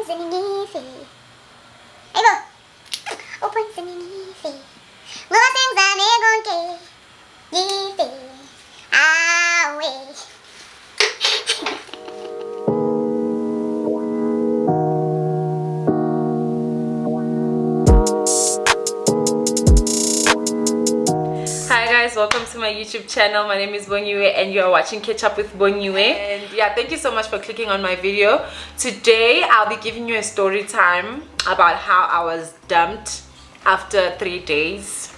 siningisi. Ayo. Open siningisi. Mga sing zane gonke. Gisi. Awe. Hi guys, welcome to my YouTube channel. My name is Bonyue and you are watching Catch Up with Bonyue. And yeah, thank you so much for clicking on my video. Today I'll be giving you a story time about how I was dumped after 3 days.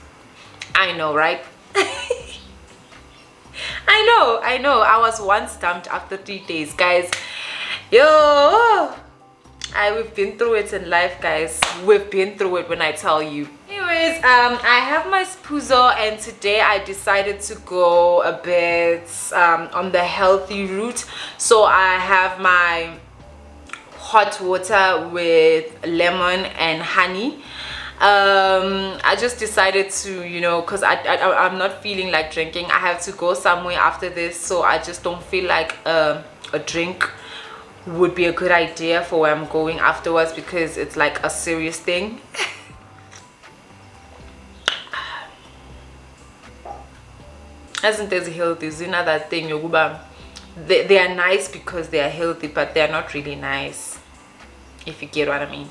I know, right? I know. I was once dumped after 3 days, guys. We've been through it in life, guys. We've been through it when I tell you. Anyways, I have my spuzo and today I decided to go a bit on the healthy route. So I have my hot water with lemon and honey. I just decided to, because I'm not feeling like drinking. I have to go somewhere after this, so I just don't feel like a drink would be a good idea for where I'm going afterwards, because it's like a serious thing. Isn't this healthy? Is another thing, they are nice because they are healthy, but they are not really nice, if you get what I mean.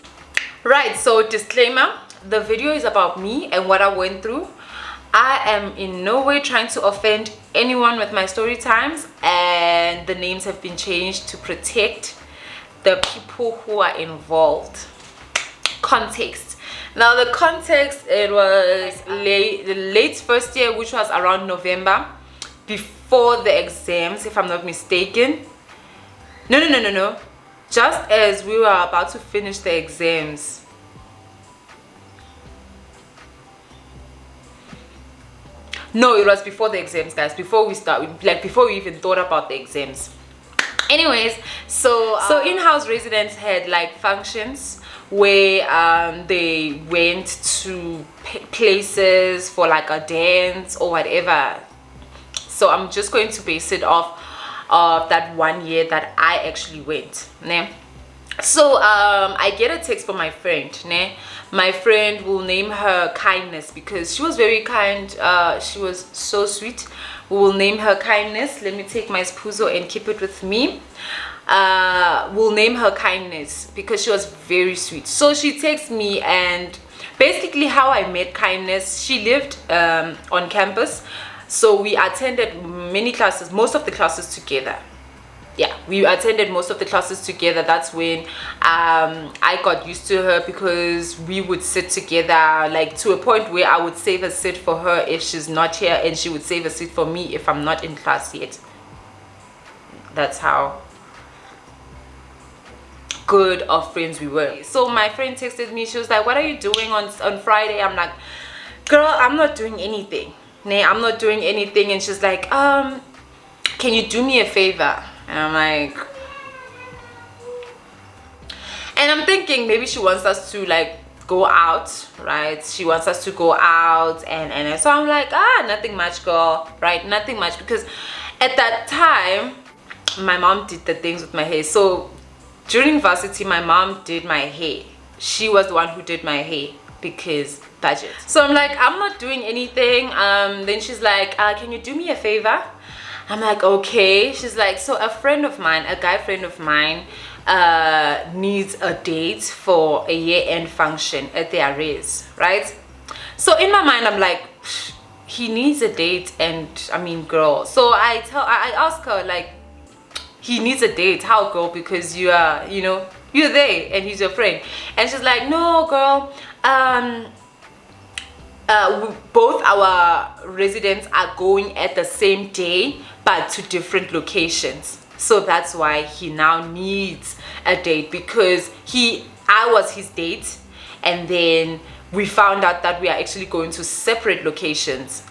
Right, so disclaimer, the video is about me and what I went through. I am in no way trying to offend anyone with my story times, and the names have been changed to protect the people who are involved. Context. Now the context, it was late first year, which was around November, before the exams, if I'm not mistaken. No. Just as we were about to finish the exams. No, it was before the exams, guys. Before we start, like before we even thought about the exams. Anyways, so in-house residents had like functions where they went to places for like a dance or whatever. So I'm just going to base it off of that 1 year that I actually went. Ne? So I get a text from my friend. Ne? My friend, will name her Kindness because she was very kind. She was so sweet. We will name her Kindness. Let me take my spuzo and keep it with me. We'll name her Kindness because she was very sweet. So she texts me, and basically how I met Kindness, she lived on campus. So we attended many classes, most of the classes together. Yeah, we attended most of the classes together. That's when I got used to her, because we would sit together, like to a point where I would save a seat for her if she's not here, and she would save a seat for me if I'm not in class yet. That's how good of friends we were. So my friend texted me. She was like, what are you doing on Friday? I'm like, girl, I'm not doing anything. Nah, I'm not doing anything. And she's like, can you do me a favor? And I'm like, and I'm thinking maybe she wants us to like go out, right? She wants us to go out, and so I'm like, nothing much, girl, right? Nothing much, because at that time my mom did the things with my hair. So during varsity, my mom did my hair. She was the one who did my hair because budget. So I'm like, I'm not doing anything. Then she's like, can you do me a favor? I'm like, okay. She's like, so a friend of mine, a guy friend of mine, needs a date for a year-end function at their race, right? So in my mind, I'm like, he needs a date, and I mean, girl. So I ask her, like, he needs a date, how, girl? Because you are, you're there and he's your friend. And she's like, no, girl, both our residents are going at the same day but to different locations. So that's why he now needs a date, because I was his date, and then we found out that we are actually going to separate locations.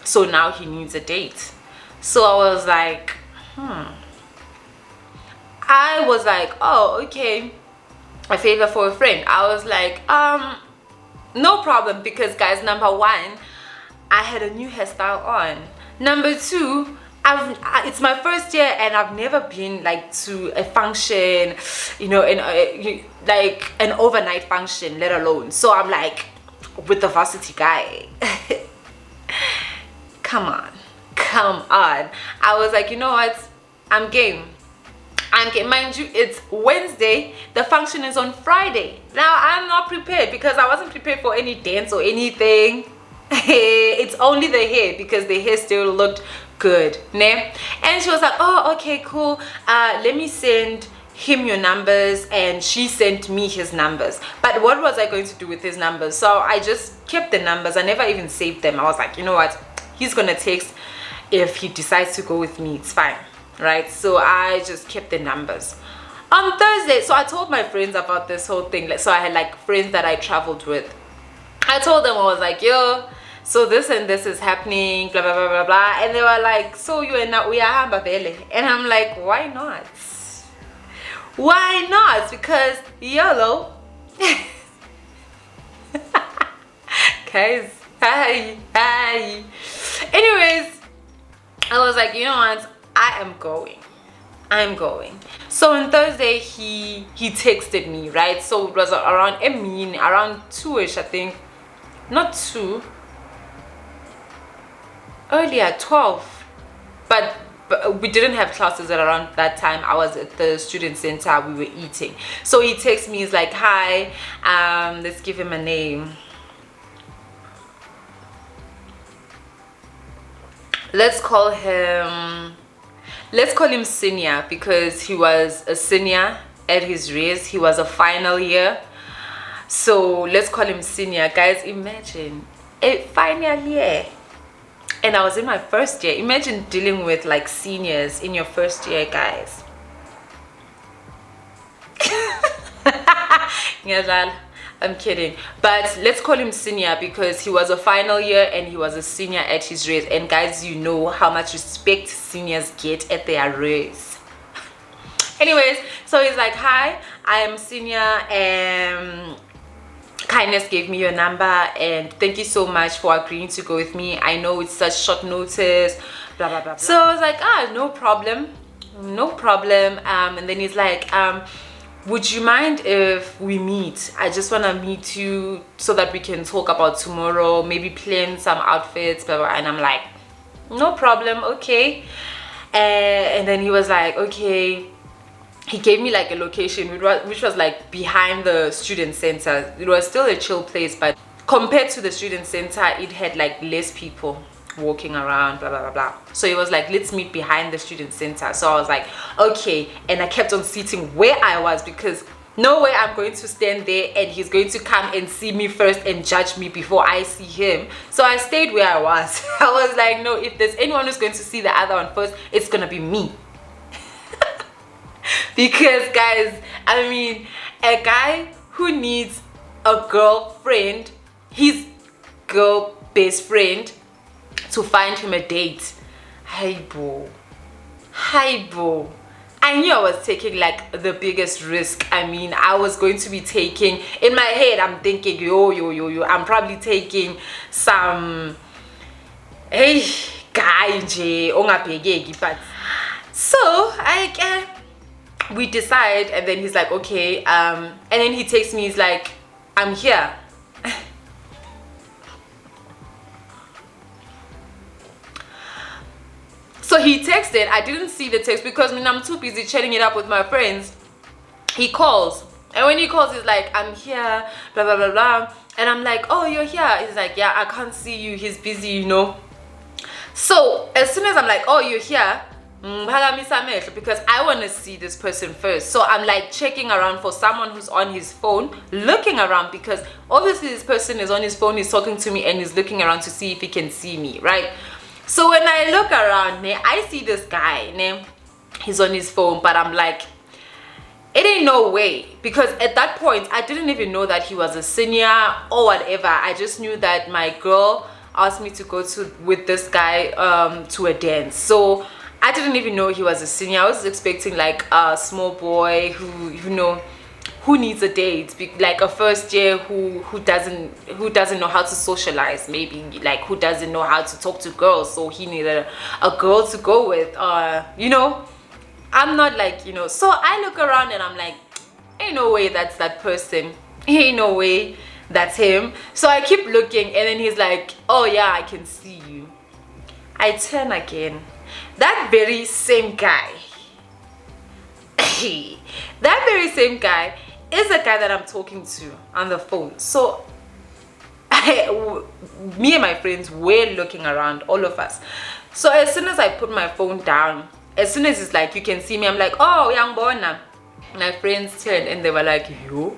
So now he needs a date. So I was like, I was like, oh, okay, a favor for a friend. I was like, no problem, because guys, number one, I had a new hairstyle on. Number two, it's my first year and I've never been like to a function, you know, like an overnight function, let alone. So I'm like with the varsity guy. Come on. I was like, you know what? I'm game. Mind you, it's Wednesday. The function is on Friday. Now I'm not prepared because I wasn't prepared for any dance or anything. It's only the hair because the hair still looked good, ne? And she was like, oh, okay, cool. Let me send him your numbers, and she sent me his numbers. But what was I going to do with his numbers? So I just kept the numbers. I never even saved them. I was like, you know what? He's gonna text if he decides to go with me. It's fine, right? So I just kept the numbers. On Thursday, so I told my friends about this whole thing. So I had like friends that I traveled with. I told them, I was like, yo, so this and this is happening, blah blah blah blah blah. And they were like, so you and we are hamba vele. And I'm like, why not? Why not? Because YOLO. Guys, hi. Anyways, I was like, you know what? I'm going. So on Thursday, he texted me, right? So it was around around 2ish, I think. Not 2. Earlier, 12. But we didn't have classes at around that time. I was at the student center. We were eating. So he texts me. He's like, hi. Let's give him a name. Let's call him senior because he was a senior at his race. He was a final year. So let's call him senior. Guys, imagine a final year. And I was in my first year. Imagine dealing with like seniors in your first year, guys. I'm kidding. But let's call him senior because he was a final year and he was a senior at his race. And guys, you know how much respect seniors get at their race. Anyways, so he's like, hi, I am senior and Kindness gave me your number and thank you so much for agreeing to go with me. I know it's such short notice, blah blah blah, blah. So I was like, no problem. And then he's like, would you mind if we meet? I just want to meet you so that we can talk about tomorrow, maybe plan some outfits, blah blah. And I'm like, no problem, okay. And then he was like, okay. He gave me like a location which was like behind the student center. It was still a chill place, but compared to the student center, it had like less people walking around, blah blah blah blah. So it was like, let's meet behind the student center. So I was like, okay. And I kept on sitting where I was because no way I'm going to stand there and he's going to come and see me first and judge me before I see him. So I stayed where I was. I was like, no, if there's anyone who's going to see the other one first, it's gonna be me. Because guys, I mean, a guy who needs a girlfriend, his girl best friend, to find him a date, hi boo. I knew I was taking like the biggest risk. I mean, I was going to be taking, in my head I'm thinking, yo, I'm probably taking some, hey guy nje ongabhekeki. But so we decide, and then he's like, okay, and then he takes me, he's like, I'm here. So he texted. I didn't see the text because I'm too busy chatting it up with my friends. He calls, and when he calls, he's like, I'm here, blah blah blah blah. And I'm like, oh, you're here? He's like, yeah, I can't see you, he's busy, you know. So as soon as I'm like, oh, you're here, because I want to see this person first. So I'm like checking around for someone who's on his phone, looking around, because obviously this person is on his phone, he's talking to me, and he's looking around to see if he can see me, right? So when I look around, I see this guy, he's on his phone, but I'm like, it ain't no way, because at that point I didn't even know that he was a senior or whatever. I just knew that my girl asked me to go with this guy to a dance. So I didn't even know he was a senior. I was expecting like a small boy who, you know, who needs a date, like a first year who doesn't know how to socialize, maybe like who doesn't know how to talk to girls, so he needed a girl to go with, you know. I'm not like, you know, so I look around and I'm like, ain't no way that's that person, ain't no way that's him. So I keep looking, and then he's like, oh yeah, I can see you. I turn again. That very same guy that very same guy is a guy that I'm talking to on the phone. So me and my friends were looking around, all of us. So as soon as I put my phone down, as soon as it's like you can see me, I'm like, oh, young bona. My friends turned and they were like, yo.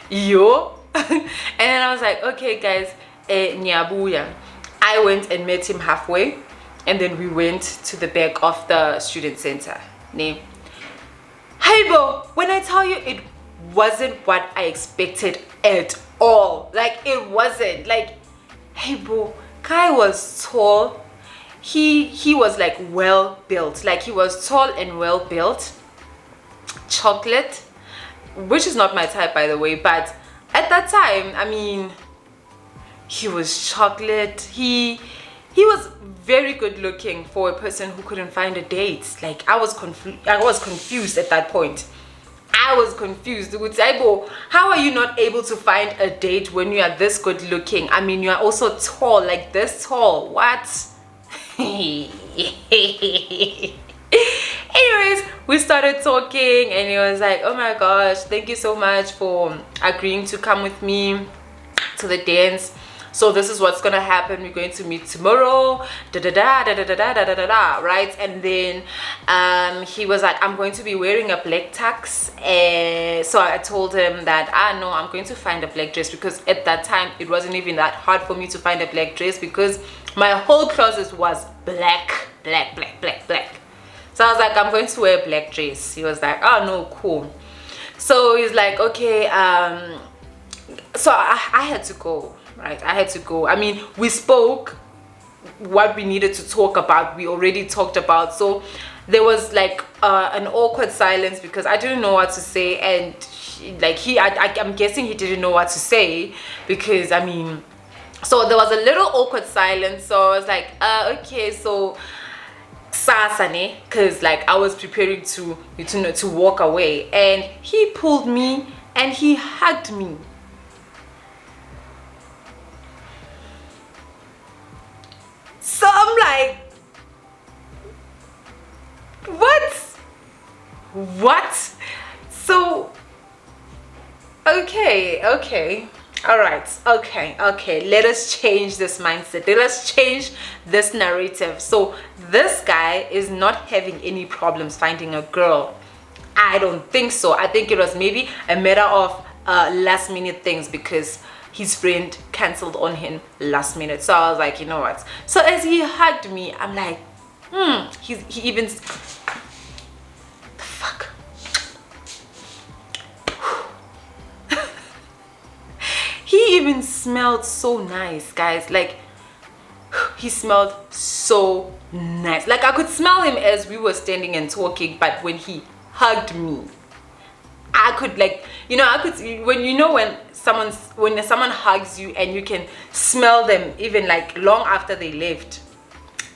Yo. And then I was like, okay guys, nyabuya. I went and met him halfway, and then we went to the back of the student center. Hey bro, when I tell you, it wasn't what I expected at all. Like, it wasn't. Like, hey bro, Kai was tall. He was like well built. Like, he was tall and well built. Chocolate, which is not my type, by the way, but at that time, I mean, he was chocolate. He was very good looking for a person who couldn't find a date. Like, I was confused at that point. I was confused. How are you not able to find a date when you are this good looking? I mean, you are also tall, like this tall. What? Anyways, we started talking, and he was like, oh my gosh, thank you so much for agreeing to come with me to the dance. So this is what's gonna happen. We're going to meet tomorrow, right? And then he was like, I'm going to be wearing a black tux. So I told him that no, I'm going to find a black dress, because at that time it wasn't even that hard for me to find a black dress, because my whole closet was black. So I was like, I'm going to wear a black dress. He was like, oh no, cool. So he's like, okay. So I had to go. Right, I had to go. I mean, we spoke what we needed to talk about. We already talked about. So there was like an awkward silence, because I didn't know what to say, and I'm guessing he didn't know what to say, because I mean, so there was a little awkward silence. So I was like, okay, so sasane, because like I was preparing to walk away, and he pulled me and he hugged me. So I'm like, what? So okay, all right, okay, let us change this mindset, let us change this narrative. So this guy is not having any problems finding a girl. I don't think so. I think it was maybe a matter of last minute things, because his friend cancelled on him last minute. So I was like, you know what? So as he hugged me, I'm like, he even, the fuck. He even smelled so nice, guys. Like, he smelled so nice. Like, I could smell him as we were standing and talking, but when he hugged me, I could, like, you know, I could, when someone hugs you and you can smell them even like long after they left.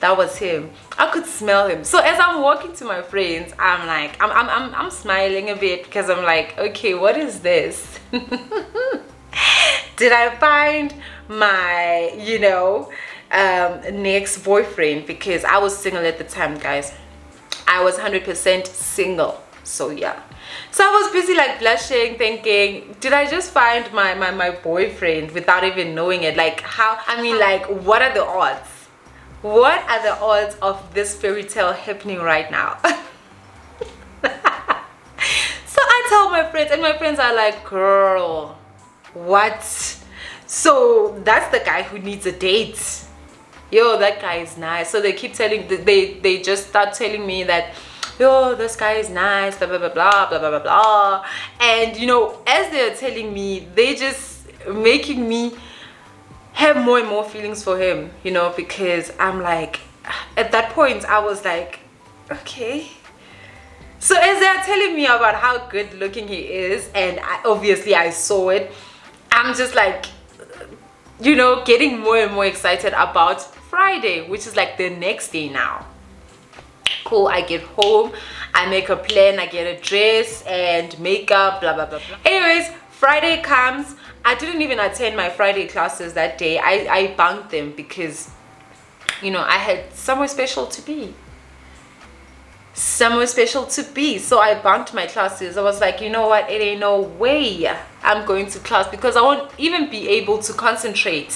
That was him. I could smell him. So as I'm walking to my friends, I'm like, I'm smiling a bit, because I'm like, okay, what is this? Did I find my, you know, next boyfriend? Because I was single at the time, guys. I was 100% single. So yeah. So I was busy like blushing, thinking, did I just find my boyfriend without even knowing it? Like, how, I mean, like, what are the odds? What are the odds of this fairy tale happening right now? So I tell my friends, and my friends are like, girl, what? So that's the guy who needs a date. Yo, that guy is nice. So they keep telling, they just start telling me that, yo, this guy is nice, blah blah blah blah blah blah blah blah. And you know, as they're telling me, they just making me have more and more feelings for him, you know, because I'm like, at that point I was like, okay. So as they're telling me about how good looking he is, and obviously I saw it, I'm just like, you know, getting more and more excited about Friday, which is like the next day now. Cool, I get home, I make a plan, I get a dress and makeup, blah blah blah blah. Anyways, Friday comes. I didn't even attend my Friday classes that day. I bunked them because, you know, I had somewhere special to be. Somewhere special to be. So I bunked my classes. I was like, you know what, it ain't no way I'm going to class because I won't even be able to concentrate.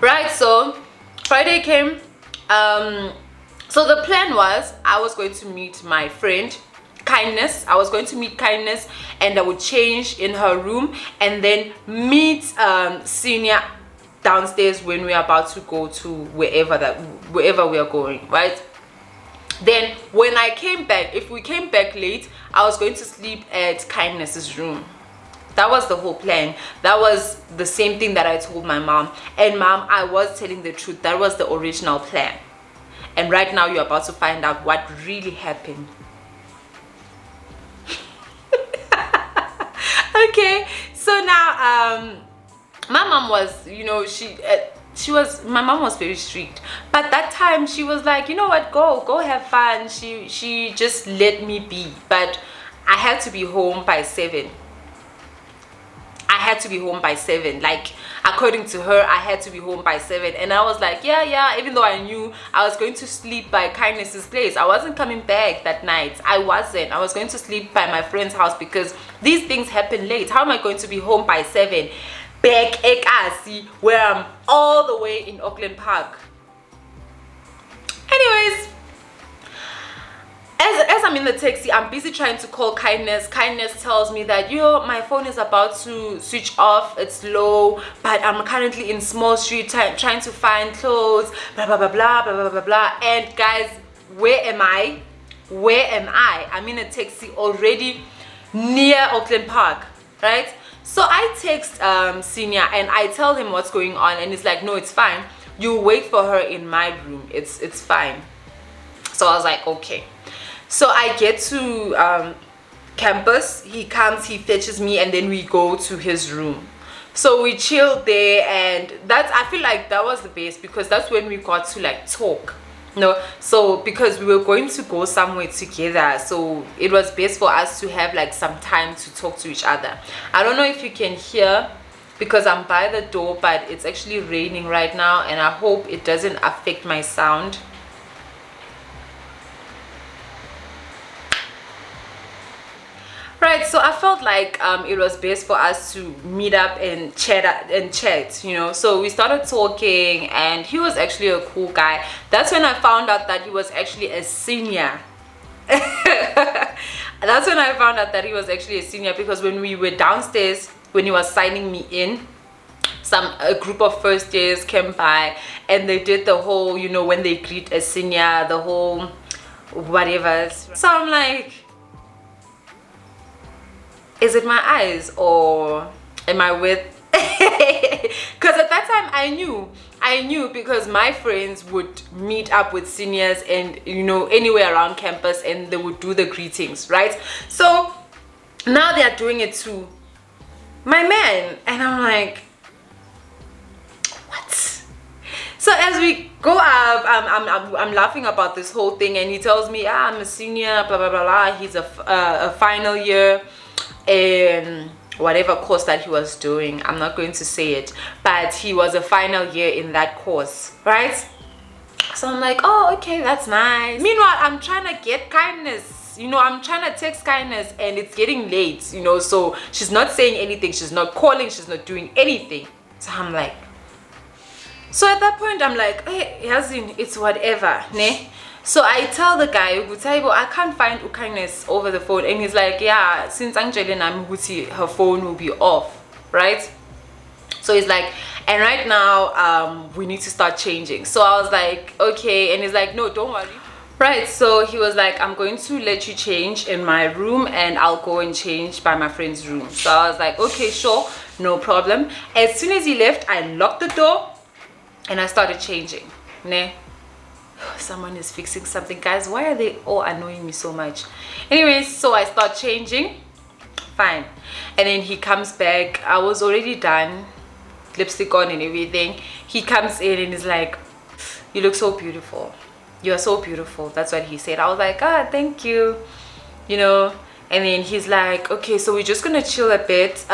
Right, so Friday came. So the plan was I was going to meet my friend Kindness. I was going to meet Kindness and I would change in her room and then meet Senior downstairs when we are about to go to wherever we are going, right? Then when I came back, if we came back late, I was going to sleep at Kindness's room. That was the whole plan. That was the same thing that I told my mom. And mom, I was telling the truth. That was the original plan. And right now you're about to find out what really happened. Okay, so now my mom was, you know, my mom was very strict, but that time she was like, you know what, go have fun. She just let me be, but I had to be home by 7. I had to be home by 7. Like, according to her, I had to be home by 7. And I was like, yeah, even though I knew I was going to sleep by Kindness's place. I wasn't coming back that night. I was going to sleep by my friend's house because these things happen late. How am I going to be home by 7 back Ekasi, where I'm all the way in Auckland Park? Anyways, as I'm in the taxi, I'm busy trying to call Kindness. Kindness tells me that, yo, my phone is about to switch off, it's low, but I'm currently in Small Street trying to find clothes, blah blah blah blah blah blah blah blah. And guys, where am I? I'm in a taxi already near Auckland Park, right? So I text Senior and I tell him what's going on, and he's like, no, it's fine, you wait for her in my room, it's fine. So I was like, okay. So I get to campus, he comes, he fetches me, and then we go to his room. So we chilled there, and I feel like that was the best because that's when we got to like talk. No, so because we were going to go somewhere together, so it was best for us to have like some time to talk to each other. I don't know if you can hear because I'm by the door, but it's actually raining right now, and I hope it doesn't affect my sound. Right, so I felt like it was best for us to meet up and chat, you know. So we started talking, and he was actually a cool guy. That's when I found out that he was actually a senior. That's when I found out that he was actually a senior, because when we were downstairs, when he was signing me in, a group of first years came by and they did the whole, you know, when they greet a senior, the whole whatever. So I'm like, is it my eyes or am I with? Because at that time I knew because my friends would meet up with seniors and, you know, anywhere around campus, and they would do the greetings, right? So now they are doing it to my man, and I'm like, what? So as we go up, I'm laughing about this whole thing, and he tells me, I'm a senior, blah blah blah blah. He's a final year in whatever course that he was doing. I'm not going to say it, but he was a final year in that course, right? So I'm like, oh, okay, that's nice. Meanwhile, I'm trying to get Kindness, you know, I'm trying to text Kindness, and it's getting late, you know, so she's not saying anything, she's not calling, she's not doing anything. So I'm like, so at that point I'm like, hey Yazin, it's whatever, ne? So I tell the guy, I can't find Kindness over the phone, and he's like, yeah, since her phone will be off, right? So he's like, and right now we need to start changing. So I was like, okay, and he's like, no, don't worry. Right, so he was like, I'm going to let you change in my room, and I'll go and change by my friend's room. So I was like, okay, sure, no problem. As soon as he left, I locked the door and I started changing, ne? someone is fixing something. Guys, why are they all annoying me so much? Anyways, so I start changing. Fine. And then he comes back. I was already done, lipstick on and everything. He comes in and is like, you look so beautiful. You are so beautiful. That's what he said. I was like, ah, thank you. You know. And then he's like, okay, so we're just gonna chill a bit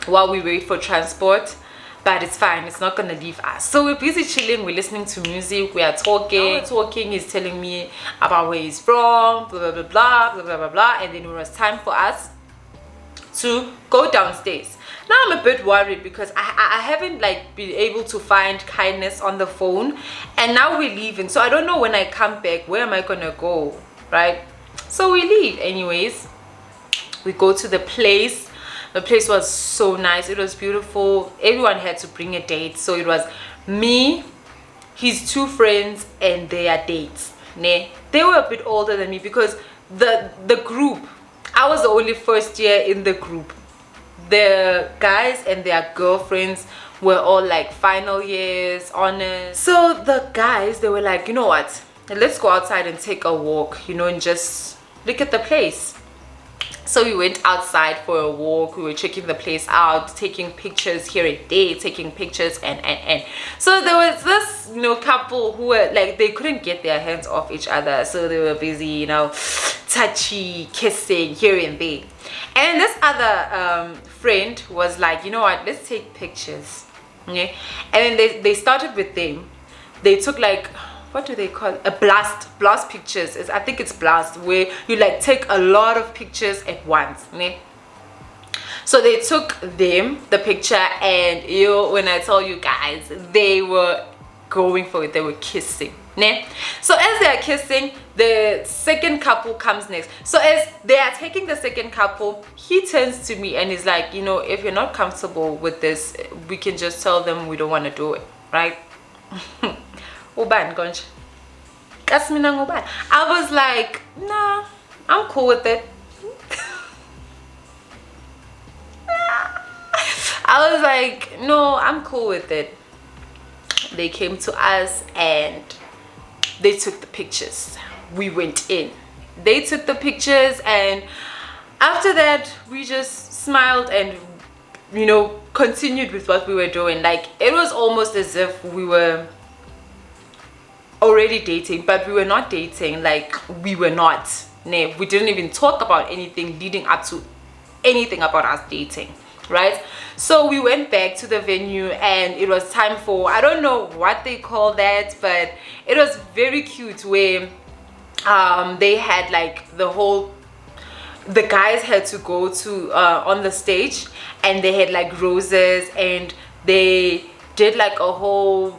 while we wait for transport, but it's fine, it's not gonna leave us. So we're busy chilling, we're listening to music, we are talking. He's telling me about where he's from, blah blah blah blah blah blah blah blah. And then it was time for us to go downstairs. Now I'm a bit worried because I haven't like been able to find kindness on the phone, and now we're leaving, so I don't know when I come back where am I gonna go, right? So we leave. Anyways, we go to the place. The place was so nice, it was beautiful. Everyone had to bring a date, so it was me, his two friends, and their dates. They were a bit older than me because the group, I was the only first year in the group. The guys and their girlfriends were all like final years, honors. So the guys, they were like, you know what, let's go outside and take a walk, you know, and just look at the place. So we went outside for a walk. We were checking the place out, taking pictures here and there, taking pictures and so there was this, you know, couple who were like, they couldn't get their hands off each other, so they were busy, you know, touchy, kissing here and there. And this other friend was like, you know what, let's take pictures. Okay. And then they started with them. They took like, what do they call it? A blast pictures. I think it's blast, where you like take a lot of pictures at once. Ne? So they took the picture, and when I tell you guys, they were going for it. They were kissing. Ne? So as they are kissing, the second couple comes next. So as they are taking the second couple, he turns to me and he's like, you know, if you're not comfortable with this, we can just tell them we don't want to do it, right? Uban konje. I was like, nah, I'm cool with it. I was like, no, I'm cool with it. They came to us and they took the pictures. We went in. They took the pictures, and after that we just smiled and, you know, continued with what we were doing. Like, it was almost as if we were already dating, but we were not dating. Like, we were not. No, we didn't even talk about anything leading up to anything about us dating, right? So we went back to the venue, and it was time for, I don't know what they call that, but it was very cute, where they had like the guys had to go to on the stage, and they had like roses, and they did like a whole,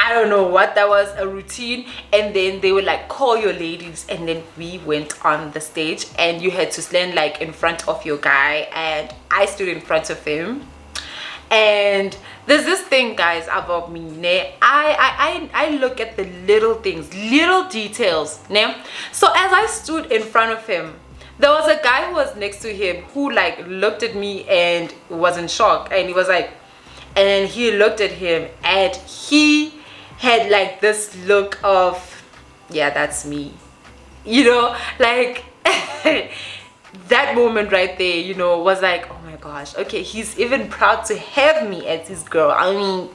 I don't know what that was, a routine. And then they would like, call your ladies, and then we went on the stage, and you had to stand like in front of your guy, and I stood in front of him. And there's this thing, guys, about me, ne? I look at the little things, little details, ne? So as I stood in front of him, there was a guy who was next to him who like looked at me and was in shock, and he was like, and he looked at him, and he had like this look of, yeah, that's me, you know, like that moment right there, you know, was like, oh my gosh, okay, he's even proud to have me as his girl. I mean,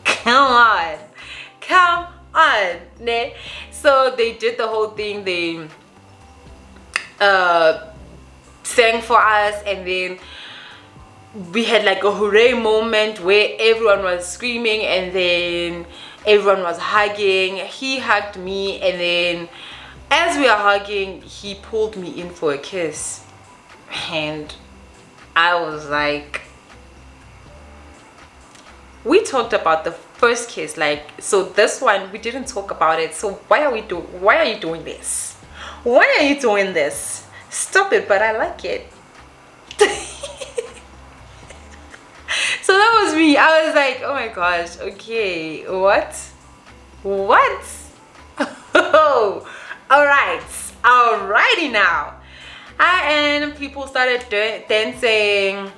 come on, ne? So they did the whole thing. They sang for us, and then we had like a hooray moment where everyone was screaming, and then everyone was hugging. He hugged me, and then as we are hugging, he pulled me in for a kiss, and I was like, we talked about the first kiss, like, so this one we didn't talk about it. So why are you doing this? Why are you doing this? Stop it. But I like it. So that was me. I was like, oh my gosh, okay, what? Oh, alrighty now. And people started dancing.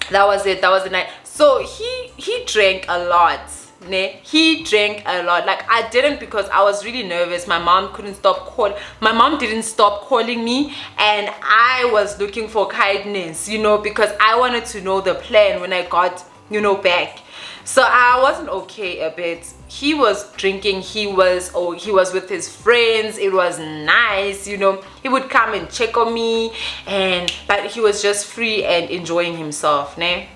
That was it. That was the night. So he drank a lot. ne, he drank a lot. Like, I didn't, because I was really nervous. My mom didn't stop calling me, and I was looking for kindness, you know, because I wanted to know the plan when I got, you know, back. So I wasn't okay a bit. He was drinking, he was with his friends. It was nice, you know. He would come and check on me, but he was just free and enjoying himself, ne?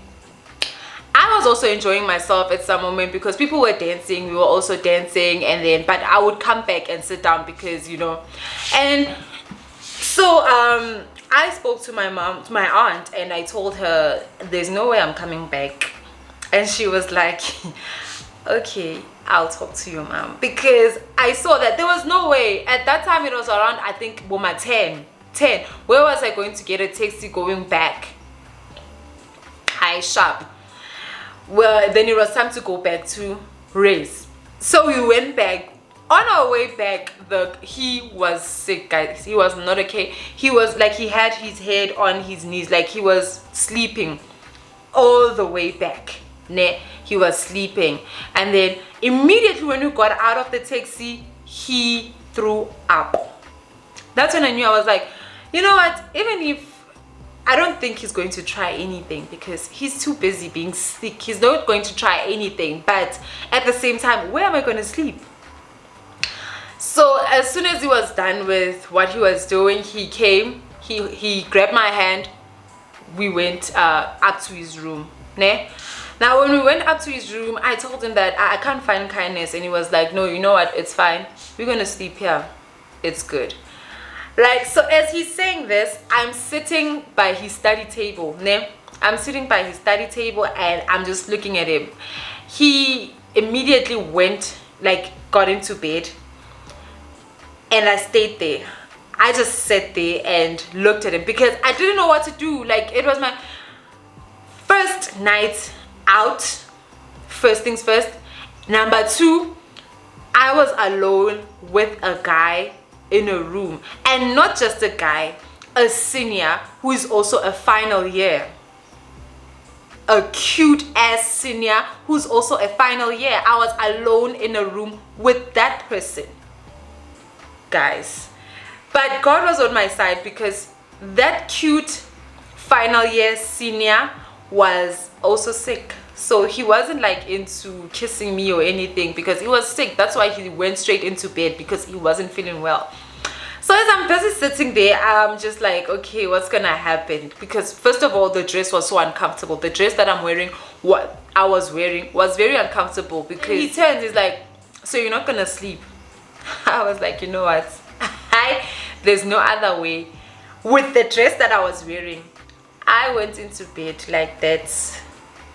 I was also enjoying myself at some moment because people were dancing, we were also dancing, but I would come back and sit down because, you know. And so I spoke to my aunt, and I told her there's no way I'm coming back. And she was like, okay, I'll talk to your mom, because I saw that there was no way. At that time, it was around, I think, 10. Where was I going to get a taxi going back? High sharp. Well, then it was time to go back to race. So we went back. On our way back, he was sick, guys. He was not okay. He was like, he had his head on his knees, like he was sleeping all the way back. He was sleeping, and then immediately when we got out of the taxi, he threw up. That's when I knew. I was like, you know what, even if I don't think he's going to try anything, because he's too busy being sick, he's not going to try anything. But at the same time, where am I going to sleep? So as soon as he was done with what he was doing, he came, he grabbed my hand, we went up to his room. Now when we went up to his room, I told him that I can't find kindness, and he was like, no, you know what, it's fine, we're gonna sleep here, it's good. Like, so as he's saying this, I'm sitting by his study table. I'm sitting by his study table, and I'm just looking at him. He immediately went, like, got into bed, and I stayed there. I just sat there and looked at him because I didn't know what to do. Like, it was my first night out, first things first. Number two, I was alone with a guy in a room, and not just a guy, a senior who is also a final year, a cute ass senior who's also a final year. I was alone in a room with that person, guys. But God was on my side, because that cute final year senior was also sick. So he wasn't like into kissing me or anything, because he was sick. That's why he went straight into bed, because he wasn't feeling well. So as I'm busy sitting there, I'm just like, okay, what's gonna happen? Because first of all, the dress was so uncomfortable. The dress that I'm wearing, what I was wearing, was very uncomfortable. Because he turns, he's like, so you're not gonna sleep? I was like, you know what, there's no other way. With the dress that I was wearing, I went into bed like that,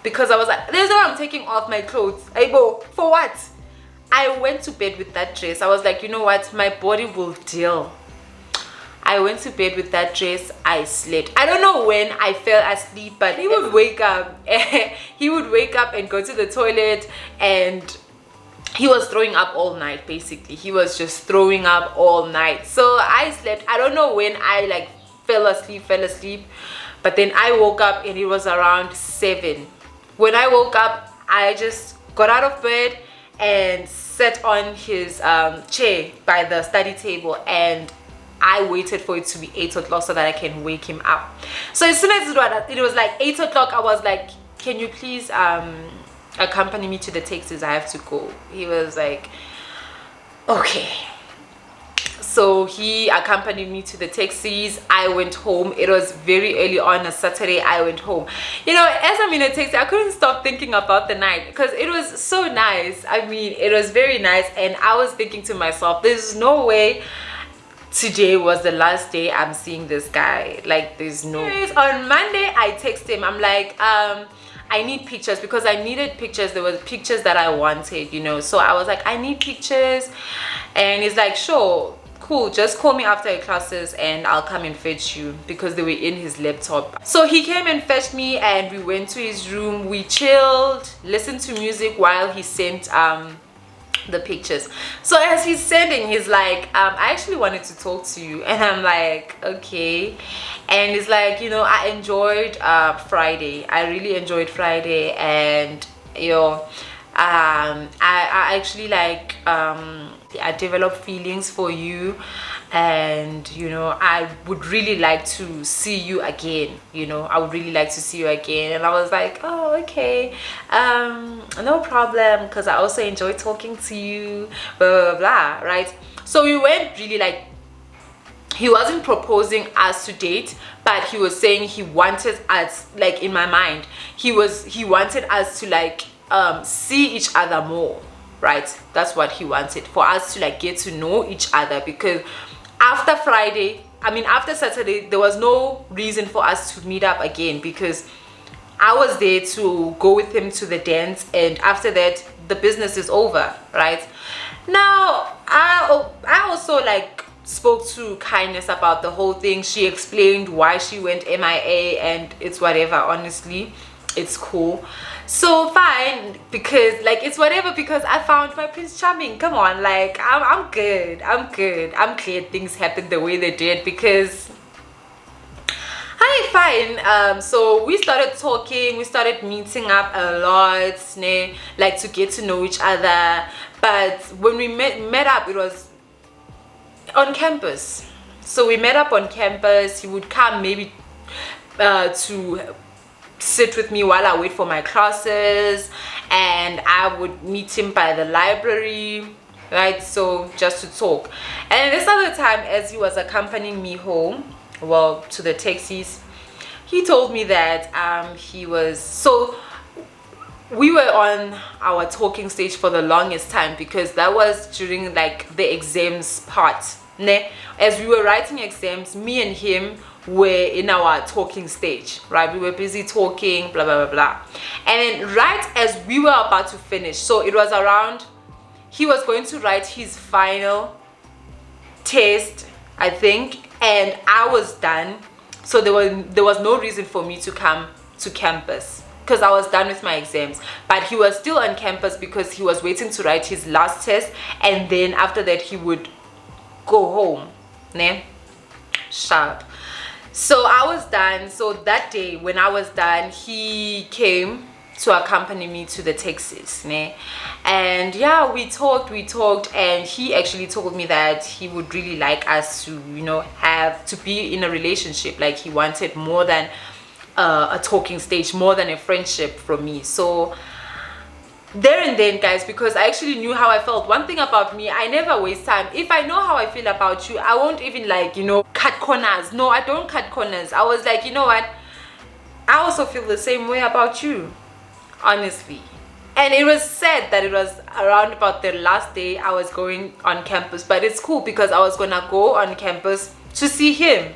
because I was like, there's no way I'm taking off my clothes. I go, for what? I went to bed with that dress. I was like, you know what, my body will deal. I went to bed with that dress. I slept. I don't know when I fell asleep, but he would wake up. He would wake up and go to the toilet, and he was throwing up all night. Basically, he was just throwing up all night. So I slept. I don't know when I like fell asleep, but then I woke up, and it was around 7. When I woke up, I just got out of bed and sat on his chair by the study table, and I waited for it to be 8 o'clock so that I can wake him up. So as soon as it was like 8 o'clock, I was like, can you please accompany me to the taxis? I have to go. He was like, okay. So he accompanied me to the taxis. I went home. It was very early on a Saturday. I went home. You know, as I'm in a taxi, I couldn't stop thinking about the night, because it was so nice. I mean, it was very nice, and I was thinking to myself, there's no way today was the last day I'm seeing this guy. Like, there's no. On Monday, I text him. I'm like, I need pictures, because I needed pictures. There were pictures that I wanted, you know. So I was like, I need pictures, and he's like, sure, cool, just call me after your classes and I'll come and fetch you, because they were in his laptop. So he came and fetched me, and we went to his room. We chilled, listened to music while he sent the pictures. So as he's sending, he's like, I actually wanted to talk to you. And I'm like, okay. And he's like, you know, I enjoyed Friday. I really enjoyed Friday, and you know, I actually like I developed feelings for you, and you know, I would really like to see you again. You know, I would really like to see you again. And I was like, oh, okay, no problem, because I also enjoy talking to you, blah blah blah, right? So we went really like, he wasn't proposing us to date, but he was saying he wanted us, like in my mind, he wanted us to like see each other more, right? That's what he wanted, for us to like get to know each other, because after after Saturday, there was no reason for us to meet up again, because I was there to go with him to the dance, and after that the business is over, right? Now I also like spoke to Kindness about the whole thing. She explained why she went MIA, and it's whatever, honestly, it's cool. So fine, because like it's whatever, because I found my Prince Charming. Come on, like I'm good. I'm glad things happened the way they did, because hi, fine. So we started talking, we started meeting up a lot, like to get to know each other. But when we met up, it was on campus. So we met up on campus. He would come maybe to sit with me while I wait for my classes, and I would meet him by the library, right? So just to talk. And this other time, as he was accompanying me home, well, to the taxis, he told me that we were on our talking stage for the longest time, because that was during like the exams part, ne? As we were writing exams, me and him were in our talking stage, right? We were busy talking, blah blah blah blah. And then right as we were about to finish, so it was around, he was going to write his final test, I think, and I was done. So there was no reason for me to come to campus, because I was done with my exams. But he was still on campus because he was waiting to write his last test, and then after that he would go home, ne? Sharp. So I was done. So that day when I was done, he came to accompany me to the Texas, ne? And yeah, we talked, and he actually told me that he would really like us to, you know, have to be in a relationship. Like he wanted more than a talking stage, more than a friendship from me. So there and then, guys, because I actually knew how I felt. One thing about me, I never waste time. If I know how I feel about you, I won't even like, you know, cut corners. No, I don't cut corners. I was like, you know what, I also feel the same way about you, honestly. And it was sad that it was around about the last day I was going on campus, but it's cool because I was gonna go on campus to see him.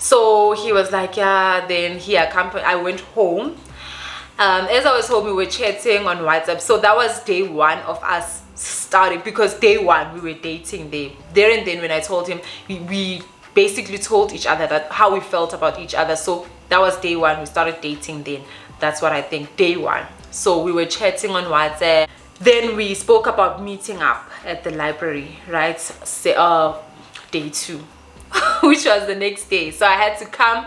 So he was like, yeah, then he accompanied, I went home. As I was home, we were chatting on WhatsApp. So that was day one of us starting, because day one we were dating there and then. When I told him, we basically told each other that how we felt about each other. So that was day one, we started dating then. That's what I think, day one. So we were chatting on WhatsApp, then we spoke about meeting up at the library, right? Day two which was the next day. So I had to come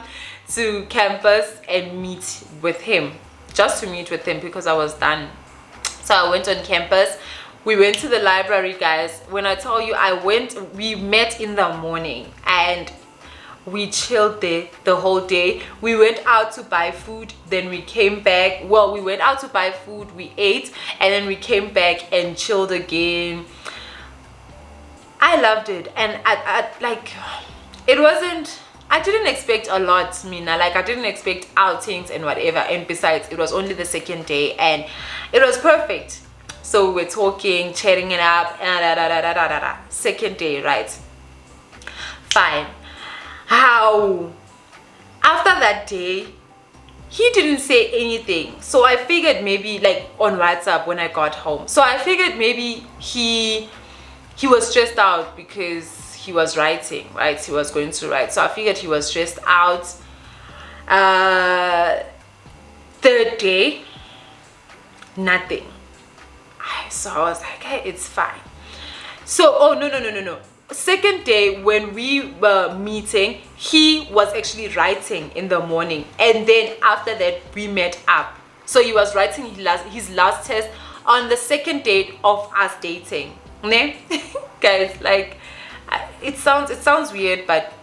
to campus and meet with him, just to meet with him, because I was done. So I went on campus, we went to the library, guys. When I tell you, we met in the morning and we chilled there the whole day. We went out to buy food, then we came back. Well, we went out to buy food, we ate, and then we came back and chilled again. I loved it. And I like, it wasn't, I didn't expect a lot, Mina. Like, I didn't expect outings and whatever. And besides, it was only the second day and it was perfect. So we were talking, chatting it up, second day, right? Fine. How? After that day, he didn't say anything. So I figured maybe, like, on WhatsApp when I got home. So I figured maybe he was stressed out because he was writing, right? He was going to write. So I figured he was stressed out. Third day, nothing. So I was like, hey, it's fine. So, oh, no. Second day, when we were meeting, he was actually writing in the morning. And then after that, we met up. So he was writing his last test on the second date of us dating. Ne? Guys, like, it sounds weird, but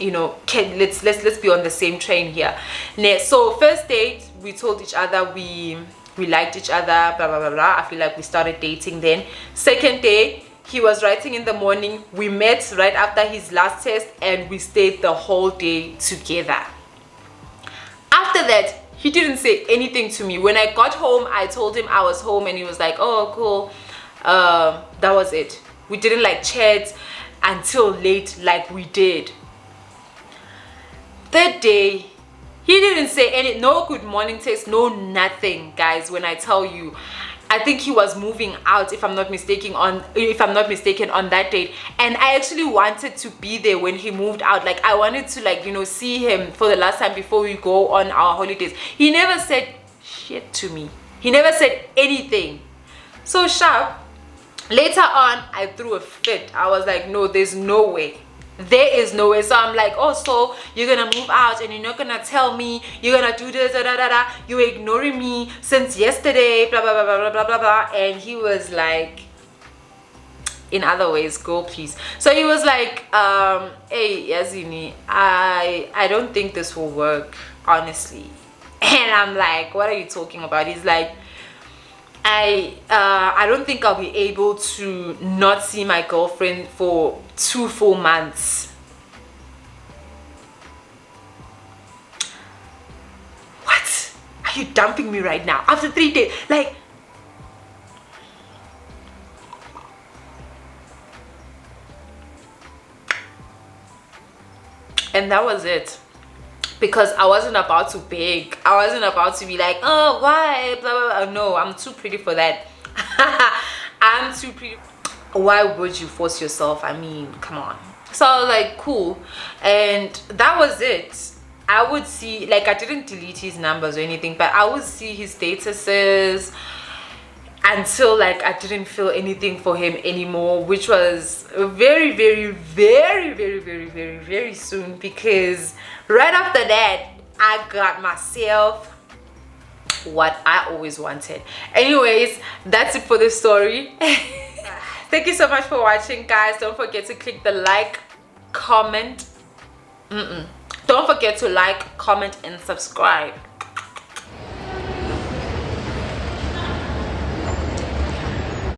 you know, let's be on the same train here. Ne? So first date, we told each other we liked each other, blah blah blah blah. I feel like we started dating then. Second day, he was writing in the morning. We met right after his last test and we stayed the whole day together. After that, he didn't say anything to me. When I got home, I told him I was home and he was like, oh cool. That was it. We didn't like chat until late like we did. Third day, he didn't say no good morning text, no nothing, guys. When I tell you, I think he was moving out, if I'm not mistaken, on that date. And I actually wanted to be there when he moved out. Like, I wanted to, like, you know, see him for the last time before we go on our holidays. He never said shit to me. He never said anything. So sharp. Later on, I threw a fit. I was like, no, there's no way. There is no way. So I'm like, oh, so you're gonna move out and you're not gonna tell me, you're gonna do this, da da da da, you're ignoring me since yesterday, blah blah blah blah blah blah blah. And he was like, in other ways, go please. So he was like, hey Yazini, I don't think this will work, honestly. And I'm like, what are you talking about? He's like, I don't think I'll be able to not see my girlfriend for 2 full months. What? Are you dumping me right now after 3 days? Like, and that was it. Because I wasn't about to beg. I wasn't about to be like, oh, why? Blah, blah, blah. No, I'm too pretty for that. I'm too pretty. Why would you force yourself? I mean, come on. So I was like, cool. And that was it. I would see, like, I didn't delete his numbers or anything, but I would see his statuses until, like, I didn't feel anything for him anymore, which was very, very, very, very, very, very, very soon, because right after that, I got myself what I always wanted. Anyways, that's it for this story. Thank you so much for watching, guys. Don't forget to click the like, comment. Don't forget to like, comment, and subscribe.